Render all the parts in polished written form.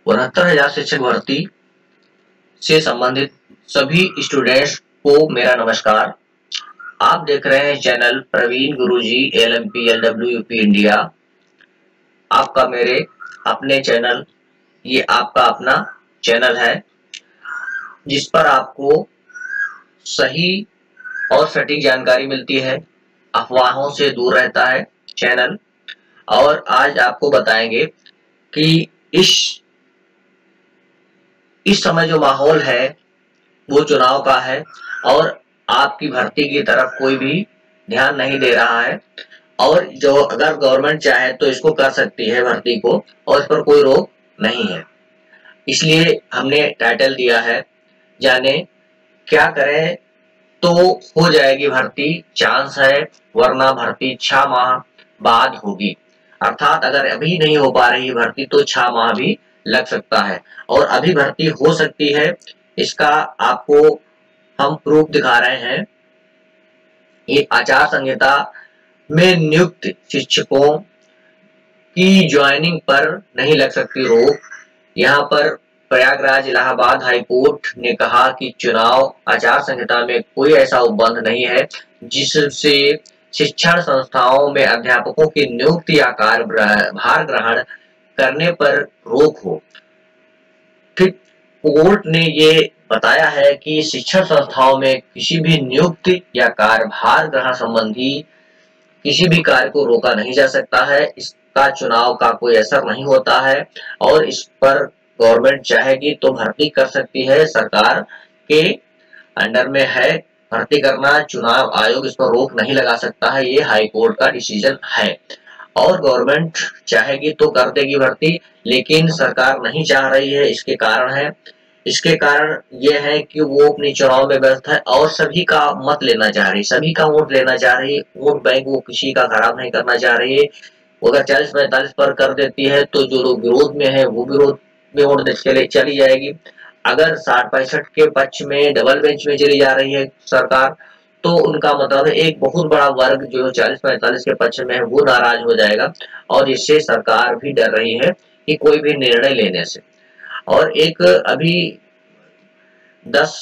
69,000 शिक्षक भर्ती से संबंधित सभी स्टूडेंट्स को मेरा नमस्कार। आप देख रहे हैं चैनल प्रवीण गुरुजी LMP LWUP इंडिया। आपका मेरे अपने चैनल, ये आपका अपना चैनल है जिस पर आपको सही और सटीक जानकारी मिलती है, अफवाहों से दूर रहता है चैनल। और आज आपको बताएंगे कि इस समय जो माहौल है वो चुनाव का है और आपकी भर्ती की तरफ कोई भी ध्यान नहीं दे रहा है। और जो अगर गवर्नमेंट चाहे तो इसको कर सकती है भर्ती को, और इस पर कोई रोक नहीं है। इसलिए हमने टाइटल दिया है, जाने क्या करें तो हो जाएगी भर्ती, चांस है, वरना भर्ती 6 माह बाद होगी। अर्थात अगर अभी नहीं हो पा रही भर्ती तो 6 माह भी लग सकता है। और अभी भर्ती हो सकती है, इसका आपको हम प्रूफ दिखा रहे हैं। ये आचार संहिता में नियुक्त शिक्षकों की ज्वाइनिंग पर नहीं लग सकती रोक। यहाँ पर प्रयागराज इलाहाबाद हाई कोर्ट ने कहा कि चुनाव आचार संहिता में कोई ऐसा उपबंध नहीं है जिससे शिक्षण संस्थाओं में अध्यापकों की नियुक्ति या कार्यभार ग्रहण करने पर रोक हो। फिर कोर्ट ने ये बताया है कि शिक्षण संस्थाओं में किसी भी नियुक्ति या कार्यभार ग्रहण संबंधी किसी भी कार्य को रोका नहीं जा सकता है। इसका चुनाव का कोई असर नहीं होता है और इस पर गवर्नमेंट चाहेगी तो भर्ती कर सकती है। सरकार के अंडर में है भर्ती करना, चुनाव आयोग इस पर रोक नहीं लगा सकता है। ये हाई कोर्ट का डिसीजन है और गवर्नमेंट चाहेगी तो कर देगी भर्ती, लेकिन सरकार नहीं चाह रही है। इसके कारण ये है कि वो अपनी चुनाव में व्यस्त है और सभी का मत लेना चाह रही, सभी का वोट लेना चाह रही। वोट बैंक वो किसी का खराब नहीं करना चाह रही है। अगर 40-45 पर कर देती है तो जो लोग विरोध में है वो विरोध में वोट चली जाएगी। अगर 60-65 के पक्ष में, डबल बेंच में चली जा रही है सरकार, तो उनका मतलब है एक बहुत बड़ा वर्ग जो 40-45 के पक्ष में है वो नाराज हो जाएगा और इससे सरकार भी डर रही है कि कोई भी निर्णय लेने से। और एक अभी 10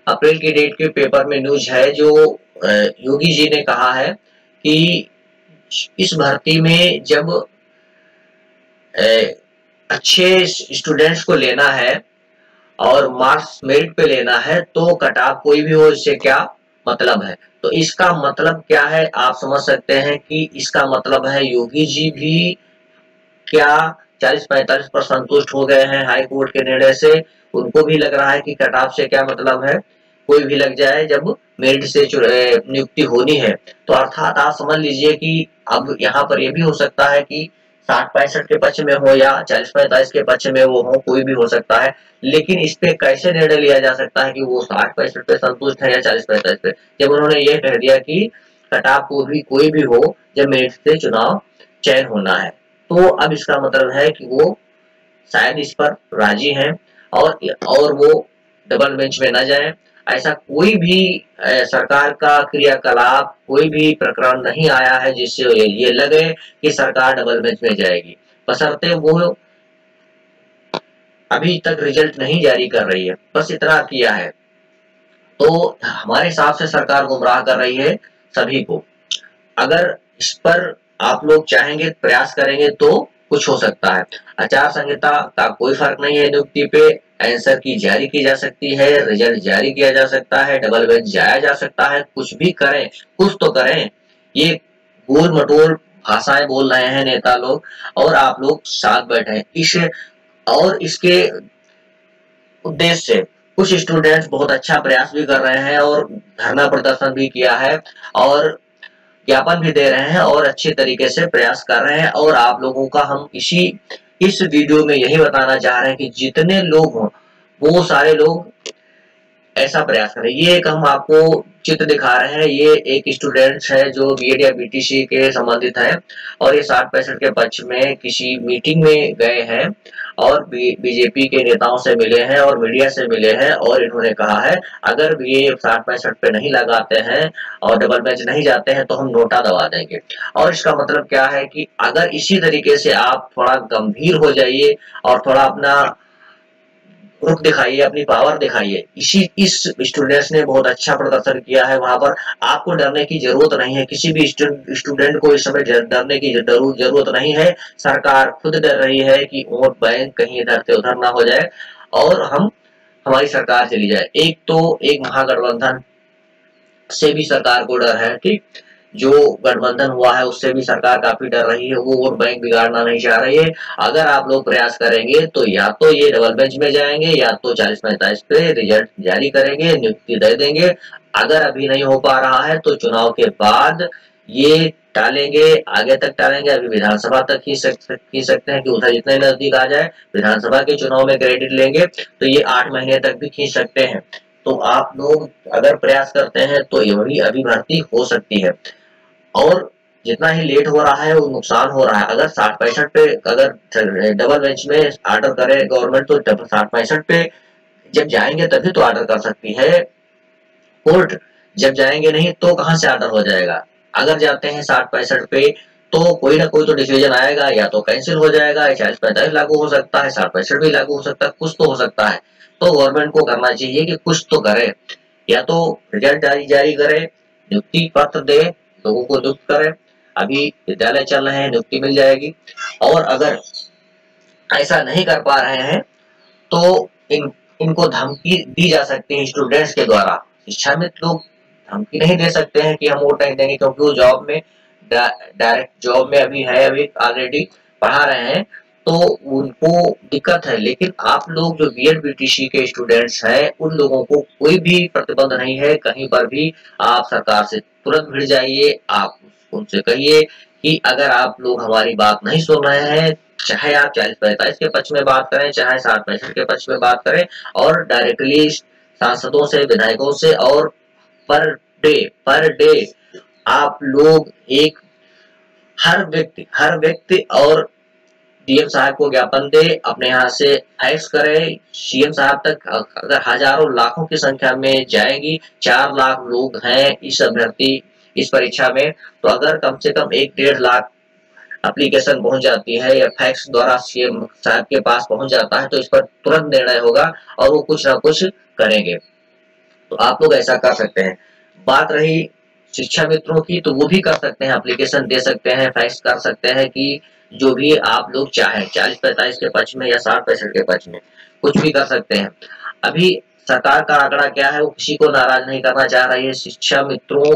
अप्रैल की डेट के पेपर में न्यूज है जो योगी जी ने कहा है कि इस भर्ती में जब अच्छे स्टूडेंट्स को लेना है और मार्क्स मेरिट पे लेना है तो कट ऑफ कोई भी हो, इससे क्या मतलब है। तो इसका मतलब क्या है आप समझ सकते हैं कि इसका मतलब है योगी जी भी क्या 40-45 पर संतुष्ट हो गए हैं हाई कोर्ट के निर्णय से। उनको भी लग रहा है कि कट ऑफ से क्या मतलब है, कोई भी लग जाए जब मेरिट से नियुक्ति होनी है। तो अर्थात आप समझ लीजिए कि अब यहाँ पर यह भी हो सकता है कि 60-65 के पक्ष में हो या 40-45 के पक्ष में वो हो, कोई भी हो सकता है। लेकिन इस पे कैसे निर्णय लिया जा सकता है कि वो 60-65 पे संतुष्ट है या 40-45 पे, जब उन्होंने ये कह दिया कि कट ऑफ को भी कोई भी हो जब मेरिट से चुनाव चयन होना है। तो अब इसका मतलब है कि वो शायद इस पर राजी हैं और वो डबल बेंच में न जाए। ऐसा कोई भी सरकार का क्रियाकलाप, कोई भी प्रकरण नहीं आया है जिससे ये लगे कि सरकार डबल बेंच में जाएगी, बशर्ते वो अभी तक रिजल्ट नहीं जारी कर रही है। बस इतना किया है। तो हमारे हिसाब से सरकार गुमराह कर रही है सभी को। अगर इस पर आप लोग चाहेंगे, प्रयास करेंगे तो कुछ हो सकता है। आचार संहिता का कोई फर्क नहीं है नियुक्ति पे। आंसर की जारी की जा सकती है, रिजल्ट जारी किया जा सकता है, डबल बेंच जाया जा सकता है। कुछ भी करें, कुछ तो करें। ये गोल मटोल भाषाएं बोल रहे हैं नेता लोग और आप लोग साथ बैठे हैं। और इसके उद्देश्य से कुछ स्टूडेंट्स बहुत अच्छा प्रयास भी कर रहे हैं और धरना प्रदर्शन भी किया है और ज्ञापन भी दे रहे हैं और अच्छे तरीके से प्रयास कर रहे हैं। और आप लोगों का हम इस वीडियो में यही बताना चाह रहे हैं कि जितने लोग हों वो सारे लोग ऐसा प्रयास करें। ये एक हम आपको चित्र दिखा रहे हैं। ये एक स्टूडेंट है जो बीएड या बीटीसी के संबंधित है और ये 60-65 के पक्ष में किसी मीटिंग में गए हैं और बीजेपी के नेताओं से मिले हैं और मीडिया से मिले हैं और इन्होंने कहा है अगर ये 60-65 पे नहीं लगाते हैं और डबल बेंच नहीं जाते हैं तो हम नोटा दबा देंगे। और इसका मतलब क्या है कि अगर इसी तरीके से आप थोड़ा गंभीर हो जाइए और थोड़ा अपना रुख दिखाइए, अपनी पावर दिखाइए। इस स्टूडेंट्स ने बहुत अच्छा प्रदर्शन किया है वहां पर। आपको डरने की जरूरत नहीं है, किसी भी स्टूडेंट को इस समय डरने की जरूरत नहीं है। सरकार खुद डर रही है कि वोट बैंक कहीं इधर से उधर ना हो जाए और हमारी सरकार चली जाए। एक तो एक महागठबंधन से भी सरकार को डर है, ठीक। जो गठबंधन हुआ है उससे भी सरकार काफी डर रही है, वो वोट बैंक बिगाड़ना नहीं चाह रही है। अगर आप लोग प्रयास करेंगे तो या तो ये डबल बेंच में जाएंगे या तो 40-45 पे रिजल्ट जारी करेंगे, नियुक्ति दे देंगे। अगर अभी नहीं हो पा रहा है तो चुनाव के बाद ये टालेंगे, आगे तक टालेंगे। अभी विधानसभा तक खींच सकते हैं कि उधर जितने नजदीक आ जाए। विधानसभा के चुनाव में क्रेडिट लेंगे तो ये 8 महीने तक भी खींच सकते हैं। तो आप लोग अगर प्रयास करते हैं तो ये वही अभी भर्ती हो सकती है। और जितना ही लेट हो रहा है वो नुकसान हो रहा है। अगर 60-65 पे अगर डबल बेंच में ऑर्डर करे गवर्नमेंट तो 60-65 पे जब जाएंगे तभी तो ऑर्डर कर सकती है कोर्ट। जब जाएंगे नहीं तो कहां से ऑर्डर हो जाएगा। अगर जाते हैं 60-65 पे तो कोई ना कोई तो डिसीजन आएगा, या तो कैंसिल हो जाएगा, 40-45 लागू हो सकता है, 60-65 भी लागू हो सकता है, कुछ तो हो सकता है। तो गवर्नमेंट को करना चाहिए कि कुछ तो करे, या तो रिजल्ट जारी करे, नियुक्ति पत्र दे, लोगों को नियुक्त करे। अभी विद्यालय चल रहे हैं, नियुक्ति मिल जाएगी। और अगर ऐसा नहीं कर पा रहे हैं तो इनको धमकी दी जा सकती है स्टूडेंट्स के द्वारा। शिक्षा में लोग धमकी नहीं दे सकते हैं कि हम वोट नहीं देंगे, क्योंकि वो जॉब में डायरेक्ट जॉब में अभी है, अभी ऑलरेडी पढ़ा रहे हैं, तो उनको दिक्कत है। लेकिन आप लोग जो बीएड बीटीसी के स्टूडेंट्स हैं उन लोगों को कोई भी प्रतिबंध नहीं है, कहीं पर भी आप सरकार से तुरंत भिड़ जाइए। आप उनसे कहिए कि अगर आप लोग हमारी बात नहीं सुन रहे हैं, चाहे आप 40-45 के पक्ष में बात करें, चाहे 60-65 के पक्ष में बात करें, और डायरेक्टली सांसदों से, विधायकों से, और पर डे आप लोग एक हर व्यक्ति और डीएम साहब को ज्ञापन दे, अपने यहाँ से फैक्स करे सीएम साहब तक। अगर हजारों लाखों की संख्या में जाएगी, 4 लाख लोग हैं इस अभ्यर्थी इस परीक्षा में, तो अगर कम से कम 1-1.5 लाख एप्लीकेशन पहुंच जाती है या फैक्स द्वारा सीएम साहब के पास पहुंच जाता है तो इस पर तुरंत निर्णय होगा और वो कुछ ना कुछ करेंगे। तो आप लोग ऐसा कर सकते हैं। बात रही शिक्षा मित्रों की, तो वो भी कर सकते हैं, एप्लीकेशन दे सकते हैं, फैक्स कर सकते हैं कि जो भी आप लोग चाहें, 40-45 के पक्ष में या 60-65 के पक्ष में, कुछ भी कर सकते हैं। अभी सरकार का आंकड़ा क्या है, वो किसी को नाराज नहीं करना चाह रही है। शिक्षा मित्रों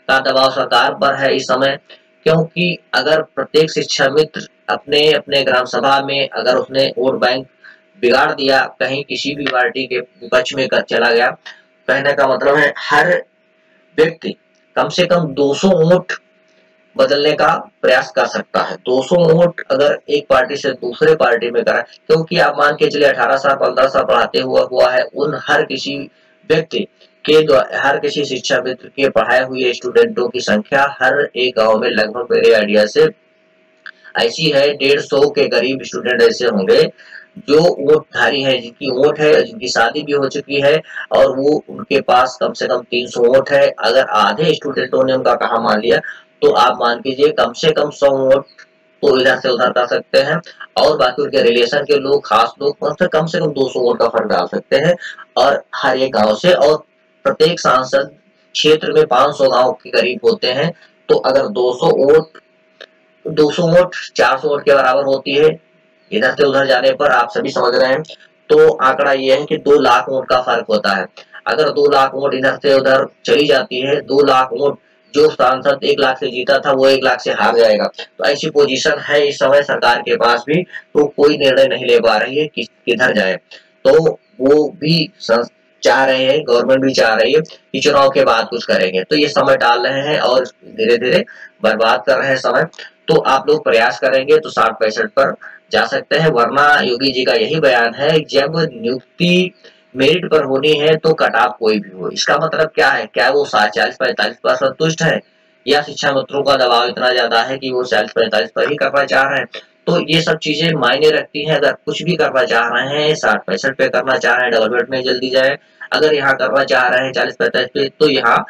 का दबाव सरकार पर है इस समय, क्योंकि अगर प्रत्येक शिक्षा मित्र अपने अपने ग्राम सभा में अगर उसने वोट बैंक बिगाड़ दिया, कहीं किसी भी पार्टी के विपक्ष में चला गया, कहने का मतलब है हर व्यक्ति कम से कम 200 वोट बदलने का प्रयास कर सकता है। 200 वोट अगर एक पार्टी से दूसरे पार्टी में करा, क्योंकि आप मान के चलिए 18 साल 15 साल पढ़ाते हुआ है, उन हर किसी व्यक्ति के द्वारा, हर किसी शिक्षा मित्र के पढ़ाए हुए स्टूडेंटों की संख्या हर एक गांव में लगभग मेरे आइडिया से ऐसी है 150 के करीब स्टूडेंट ऐसे होंगे जो वोटधारी है, जिनकी वोट है, जिनकी शादी भी हो चुकी है, और वो उनके पास कम से कम 300 वोट है। अगर आधे स्टूडेंटों ने उनका कहा मान लिया तो आप मान कीजिए कम से कम 100 वोट तो इधर से उधर कर सकते हैं, और बाकी उनके रिलेशन के लोग, खास लोग कम से कम 200 वोट का फर्क डाल सकते हैं और हर एक गांव से। और प्रत्येक सांसद क्षेत्र में 500 गांव के करीब होते हैं, तो अगर 200 वोट 400 वोट के बराबर होती है इधर से उधर जाने पर, आप सभी समझ रहे हैं। तो आंकड़ा ये है कि 2 लाख वोट का फर्क होता है। अगर 2 लाख वोट इधर से उधर चली जाती है, 2 लाख वोट जो सांसद 1 लाख से जीता था वो 1 लाख से हार जाएगा। तो ऐसी पोजीशन है इस समय सरकार के पास भी, तो कोई निर्णय नहीं ले पा रही है कि किधर जाए। तो वो भी चाह रहे हैं, गवर्नमेंट भी चाह रही है कि चुनाव के बाद कुछ करेंगे, तो ये समय टाल रहे हैं और धीरे धीरे बर्बाद कर रहे हैं समय। तो आप लोग प्रयास करेंगे तो 60-65 पर जा सकते हैं, वरना योगी जी का यही बयान है, जब नियुक्ति मेरिट पर होनी है तो कट ऑफ कोई भी हो। इसका मतलब क्या है, क्या वो 40-45 पर संतुष्ट है, या शिक्षा मित्रों का दबाव इतना ज्यादा है कि वो 40-45 पर ही करना चाह रहे हैं। तो ये सब चीजें मायने रखती हैं। अगर कुछ भी करना चाह रहे हैं 60-65 पे करना चाह रहे हैं, डबल बेड में जल्दी जाए। अगर यहाँ करना चाह रहे हैं 40-45 पे, तो यहाँ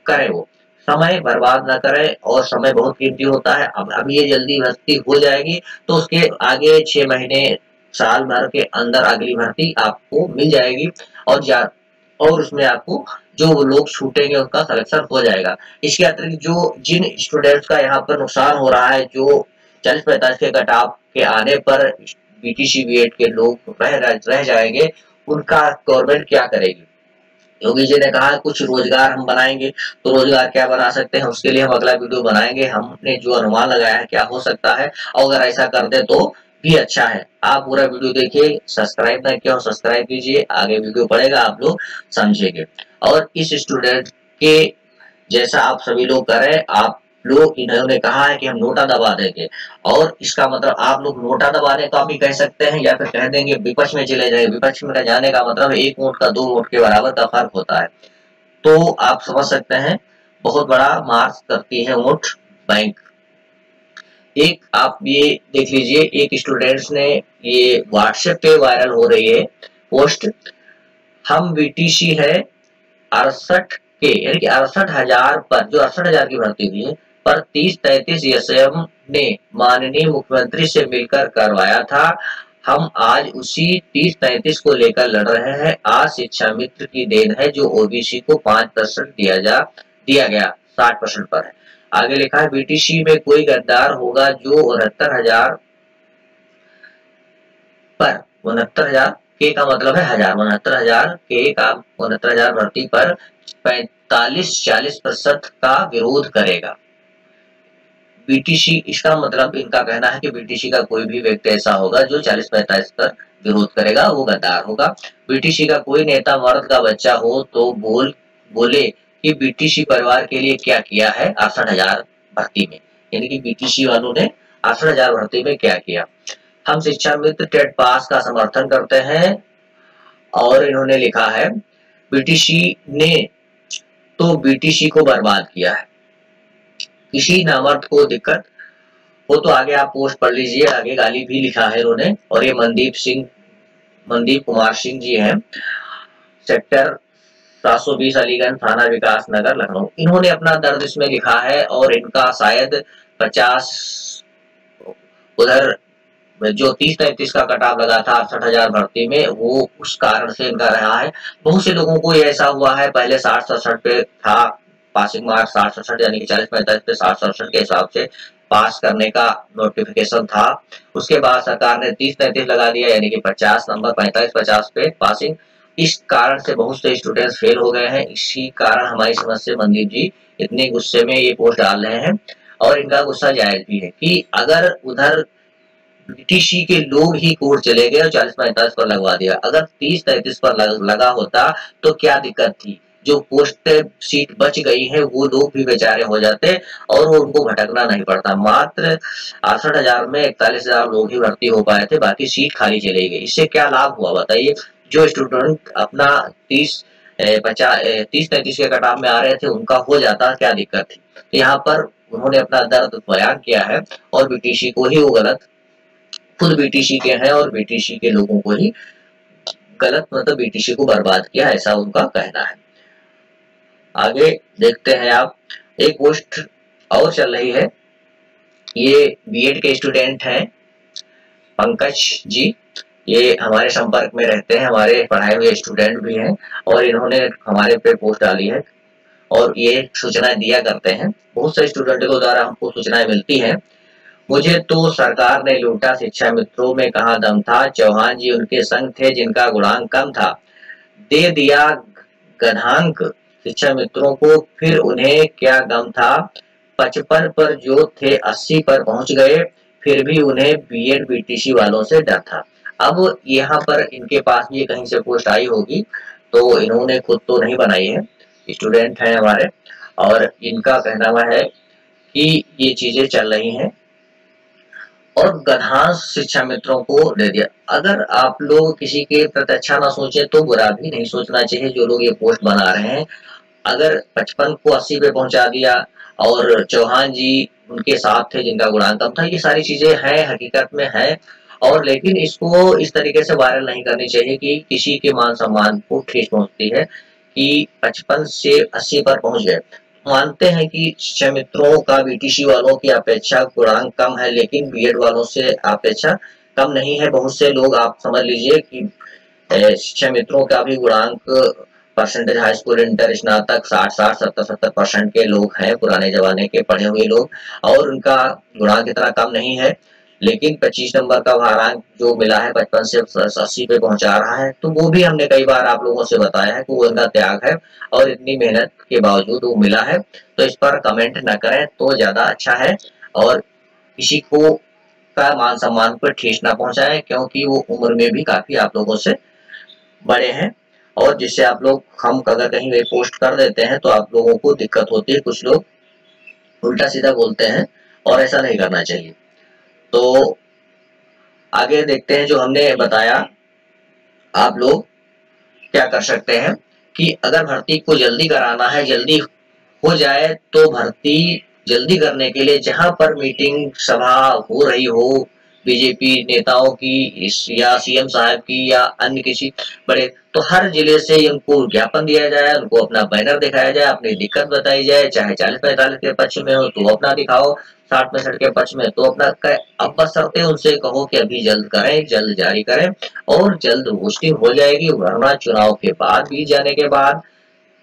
करें। वो समय बर्बाद ना करें, और समय बहुत कीमती होता है। अब ये जल्दी भर्ती हो जाएगी तो उसके आगे 6 महीने साल भर के अंदर अगली भर्ती आपको मिल जाएगी, और और उसमें आपको जो लोग छूटेंगे उनका सिलेक्शन हो जाएगा। इसके अतिरिक्त जो जिन स्टूडेंट्स का यहाँ पर नुकसान हो रहा है, जो 40-45 के कट ऑफ के आने पर बीटीसी बीएड के लोग रह जाएंगे, उनका गवर्नमेंट क्या करेगी। योगी जी ने कहा कुछ रोजगार हम बनाएंगे, तो रोजगार क्या बना सकते हैं उसके लिए हम अगला वीडियो बनाएंगे। हमने जो अनुमान लगाया है क्या हो सकता है, और अगर ऐसा कर दे तो भी अच्छा है। आप पूरा वीडियो देखिए, सब्सक्राइब नहीं किया हो सब्सक्राइब कीजिए, आगे वीडियो पड़ेगा आप लोग समझेंगे। और इस स्टूडेंट के जैसा आप सभी लोग करें। आप लोग, इन्होंने कहा है कि हम नोटा दबा देंगे, और इसका मतलब आप लोग नोटा दबाने का भी कह सकते हैं, या फिर कह देंगे विपक्ष में चले जाए। विपक्ष में जाने का मतलब 1 वोट का 2 वोट के बराबर का फर्क होता है। तो आप समझ सकते हैं बहुत बड़ा मार्क्स करती है वोट बैंक। एक आप ये देख लीजिए, एक स्टूडेंट्स ने ये व्हाट्सएप पे वायरल हो रही है पोस्ट, हम बीटीसी है 68 के, यानी कि 68,000 पर, जो 68,000 की भर्ती हुई है, पर 30-33 एसएम ने माननीय मुख्यमंत्री से मिलकर करवाया था। हम आज उसी 30-33 को लेकर लड़ रहे हैं। आज शिक्षा मित्र की देन है जो ओबीसी को 5% दिया गया 60% पर है। आगे लिखा है बीटीसी में कोई गद्दार होगा जो 69,000 पर, 69,000 के का मतलब है 1000, 69,000 के का 69,000 भर्ती पर 45-40% का विरोध करेगा। बीटीसी, इसका मतलब इनका कहना है कि बीटीसी का कोई भी व्यक्ति ऐसा होगा जो 40-45 पर विरोध करेगा, वो गद्दार होगा। बीटीसी का कोई नेता मर्द का बच्चा हो तो बोले कि बीटीसी परिवार के लिए क्या किया है 68,000 भर्ती में, यानी कि बीटीसी वालों ने 68,000 भर्ती में क्या किया। हम शिक्षा मित्र टेट पास का समर्थन करते हैं, और इन्होंने लिखा है बीटीसी ने तो बीटीसी को बर्बाद किया है, किसी नामर्द को दिक्कत हो तो आगे आप पोस्ट पढ़ लीजिए, आगे गाली भी लिखा है इन्होंने। और ये मनदीप कुमार सिंह जी हैं, सेक्टर 720 अलीगंज, थाना विकास नगर, लखनऊ। इन्होंने अपना दर्द इसमें लिखा है, और इनका शायद 50 उधर जो 30-33 का कटाव लगा था 68,000 भर्ती में, वो उस कारण से इनका रहा है। बहुत से लोगों को ये ऐसा हुआ है, पहले 60-67 पे था पासिंग मार्क्स, 60-67 यानी कि 40-45 पे 60-67 के हिसाब से पास करने का नोटिफिकेशन था। उसके बाद सरकार ने 30-33 लगा दिया, यानी कि 50 नंबर 45-50 पे पासिंग। इस कारण से बहुत से स्टूडेंट्स फेल हो गए हैं। इसी कारण हमारी समझ से मनदीप जी इतने गुस्से में ये पोस्ट डाल रहे हैं, और इनका गुस्सा जायज भी है कि अगर उधर बीटीसी के लोग ही कोर्ट चले गए और 40-45 पर लगवा दिया, अगर 30-33 पर लगा होता तो क्या दिक्कत थी। जो पोस्ट सीट बच गई है वो लोग भी बेचारे हो जाते, और वो उनको भटकना नहीं पड़ता। मात्र 68,000 में 41,000 लोग ही भर्ती हो पाए थे, बाकी सीट खाली चली गई। इससे क्या लाभ हुआ बताइए। जो स्टूडेंट अपना 30-33 के कटाव में आ रहे थे उनका हो जाता, क्या दिक्कत थी। तो यहाँ पर उन्होंने अपना दर्द बयान किया है, और बीटीसी को ही वो गलत, खुद बीटीसी के हैं और बीटीसी के लोगों को ही गलत, मतलब बीटीसी को बर्बाद किया, ऐसा उनका कहना है। आगे देखते हैं आप, एक पोस्ट और चल रही है। ये बीएड के स्टूडेंट हैं पंकज जी, ये हमारे संपर्क में रहते हैं, हमारे पढ़ाए हुए स्टूडेंट भी हैं, और इन्होंने हमारे पे पोस्ट डाली है, और ये सूचनाएं दिया करते हैं। बहुत से स्टूडेंटों के द्वारा हमको सूचनाएं मिलती हैं। मुझे तो सरकार ने लूटा, शिक्षा मित्रों में कहाँ दम था। चौहान जी उनके संग थे जिनका गुणांक कम था, दे दिया गणांक शिक्षा मित्रों को, फिर उन्हें क्या गम था। 55 पर जो थे 80 पर पहुंच गए, फिर भी उन्हें बीएड बीटीसी वालों से डर था। अब यहाँ पर इनके पास भी कहीं से पोस्ट आई होगी, तो इन्होंने खुद तो नहीं बनाई है, स्टूडेंट हैं हमारे, और इनका कहना है कि ये चीजें चल रही हैं, और गधांश शिक्षा मित्रों को दे दिया। अगर आप लोग किसी के प्रति अच्छा ना सोचे तो बुरा भी नहीं सोचना चाहिए। जो लोग ये पोस्ट बना रहे हैं, अगर 55 को 80 पे पहुंचा दिया, और चौहान जी उनके साथ थे जिनका गुणांक कम था। ये सारी चीजें हैं, हकीकत में है। और लेकिन इसको इस तरीके से वायरल नहीं करनी चाहिए कि किसी के मान सम्मान को ठेस पहुंचती है कि 55 से 80 पर पहुंच गए। मानते हैं कि शिक्षा मित्रों का बीटीसी वालों की अपेक्षा गुणांक कम है, लेकिन बीएड वालों से अपेक्षा कम नहीं है। बहुत से लोग आप समझ लीजिए कि शिक्षा मित्रों का भी गुणांक परसेंटेज हाई स्कूल इंटर स्नातक 60-60 70-70% के लोग हैं, पुराने जमाने के पढ़े हुए लोग, और उनका गुणांक इतना कम नहीं है। लेकिन 25 नंबर का भारांक जो मिला है 55 से 80 पे पहुंचा रहा है, तो वो भी हमने कई बार आप लोगों से बताया है कि वो उनका त्याग है और इतनी मेहनत के बावजूद वो मिला है। तो इस पर कमेंट न करें तो ज्यादा अच्छा है, और किसी को का मान सम्मान पर ठेस ना पहुंचाए, क्योंकि वो उम्र में भी काफी आप लोगों से बड़े हैं। और जिससे आप लोग, हम अगर कहीं भी पोस्ट कर देते हैं तो आप लोगों को दिक्कत होती है, कुछ लोग उल्टा सीधा बोलते हैं, और ऐसा नहीं करना चाहिए। तो आगे देखते हैं जो हमने बताया। आप लोग क्या कर सकते हैं कि अगर भर्ती को जल्दी कराना है, जल्दी हो जाए, तो भर्ती जल्दी करने के लिए जहां पर मीटिंग सभा हो रही हो बीजेपी नेताओं की या सीएम साहब की या अन्य किसी बड़े, तो हर जिले से उनको ज्ञापन दिया जाए, उनको अपना बैनर दिखाया जाए, अपनी दिक्कत बताई जाए। चाहे 40-45 के पक्ष में हो तो अपना दिखाओ, 60-65 के पक्ष में तो अपना अब बशर्ते उनसे कहो कि अभी जल्द करें, जल्द जारी करें, और जल्द घोषणा हो जाएगी। वरना चुनाव के बाद भी जाने के बाद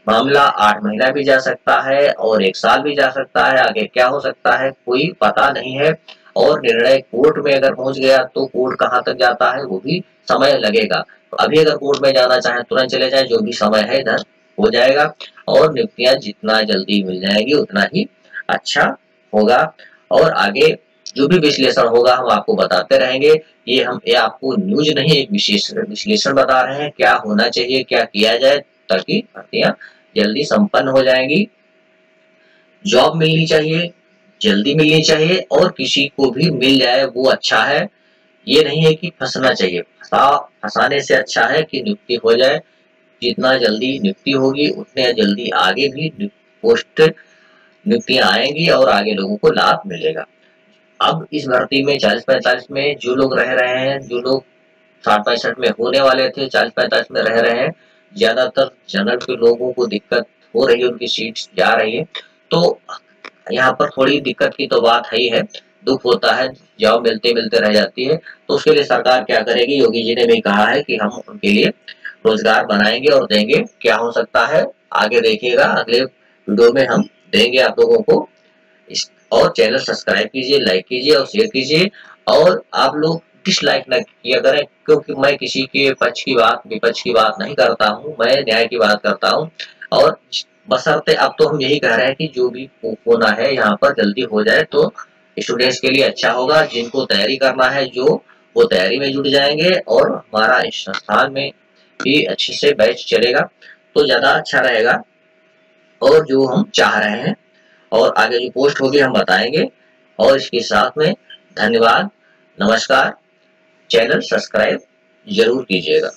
मामला 8 महीना भी जा सकता है और 1 साल भी जा सकता है। आगे क्या हो सकता है कोई पता नहीं है। और निर्णय कोर्ट में अगर पहुंच गया तो कोर्ट कहां तक जाता है वो भी समय लगेगा। तो अभी अगर कोर्ट में जाना चाहे तुरंत चले जाए, जो भी समय है इधर हो जाएगा, और नियुक्तियां जितना जल्दी मिल जाएगी उतना ही अच्छा होगा। और आगे जो भी विश्लेषण होगा हम आपको बताते रहेंगे। ये आपको न्यूज नहीं, एक विश्लेषण बता रहे हैं क्या होना चाहिए, क्या किया जाए ताकि भर्तियां जल्दी संपन्न हो जाएंगी। जॉब मिलनी चाहिए, जल्दी मिलनी चाहिए, और किसी को भी मिल जाए वो अच्छा है। ये नहीं है कि फंसना चाहिए, फंसाने से अच्छा है कि नियुक्ति हो जाए। जितना जल्दी नियुक्ति होगी उतने जल्दी आगे भी पोस्ट नियुक्तियां आएंगी और आगे लोगों को लाभ मिलेगा। अब इस भर्ती में 40-45 में जो लोग रह रहे हैं, जो लोग 60-65 में होने वाले थे 40-45 में रह रहे हैं, ज्यादातर जनरल के लोगों को दिक्कत हो रही है, उनकी सीट जा रही है। तो यहाँ पर थोड़ी दिक्कत की तो बात है ही है, दुख होता है, जॉब मिलते मिलते रह जाती है। तो उसके लिए सरकार क्या करेगी, योगी जी ने भी कहा है कि हम उनके लिए रोजगार बनाएंगे और देंगे। क्या हो सकता है आगे देखिएगा, अगले वीडियो में हम देंगे आप लोगों को। और चैनल सब्सक्राइब कीजिए, लाइक कीजिए और शेयर कीजिए। और आप लोग डिसलाइक न किया करें, क्योंकि मैं किसी के पक्ष की बात विपक्ष की बात नहीं करता हूँ, मैं न्याय की बात करता हूँ। और बशर्ते अब तो हम यही कह रहे हैं कि जो भी होना है यहाँ पर जल्दी हो जाए तो स्टूडेंट्स के लिए अच्छा होगा। जिनको तैयारी करना है जो वो तैयारी में जुट जाएंगे, और हमारा इस संस्थान में भी अच्छे से बैच चलेगा तो ज्यादा अच्छा रहेगा, और जो हम चाह रहे हैं। और आगे जो पोस्ट होगी हम बताएंगे। और इसके साथ में धन्यवाद, नमस्कार। चैनल सब्सक्राइब जरूर कीजिएगा।